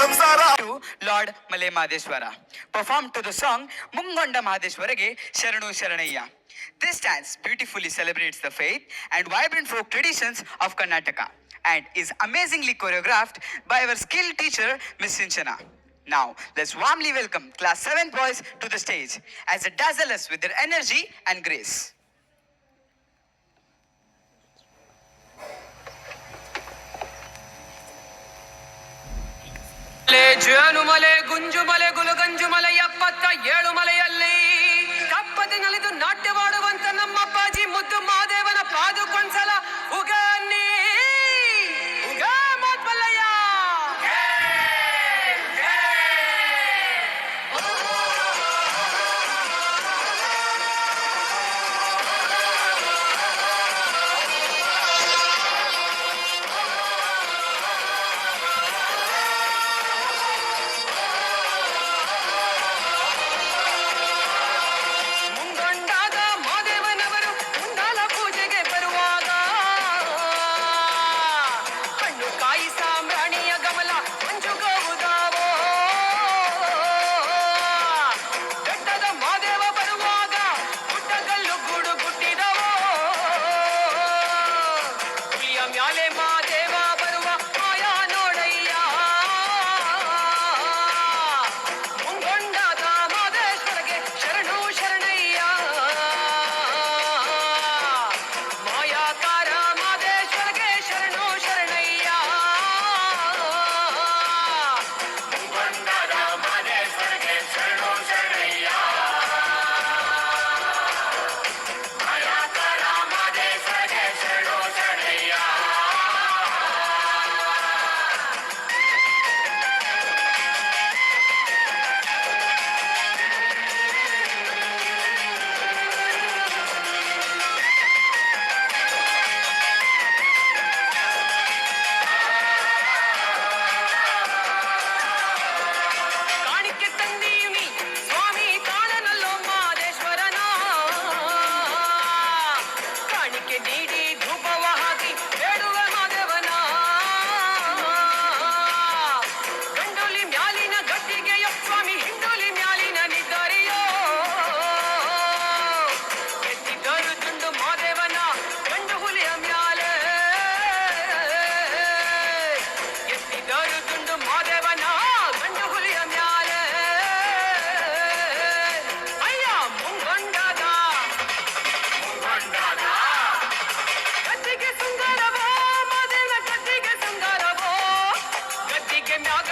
to Lord Malay Madheshwara, performed to the song Mungonda Madheshwarage Sharanu Sharanayya. This dance beautifully celebrates the faith and vibrant folk traditions of Karnataka and is amazingly choreographed by our skilled teacher, Miss Sinchana. Now, let's warmly welcome Class 7th boys to the stage as they dazzle us with their energy and grace. ಜೇನುಮಲೆ ಗುಂಜುಮಲೆ ಗುಲಗಂಜುಮಲೆ 77 ಮಲೆಯಲ್ಲಿ ಕಪ್ಪದಿನಲಿದು ನಾಟ್ಯವಾಡುವಂತ ನಮ್ಮಪ್ಪಾಜಿ ಮುದ್ದು ಮಾದೇವನ ಪಾದುಕೊಂಡ್ಸಲ ಉಗ ಅನ್ನಿ ಉಗ ಮಾತ್ಮಲ್ಲಯ್ಯ. ಗದ್ದಿಗೆ ಸುಂದರವೋ ಮಾದೇವ ಗದ್ದಿಗೆ ಸುಂದರವೋ ಗದ್ದಿಗೆ ಮ್ಯಾಗ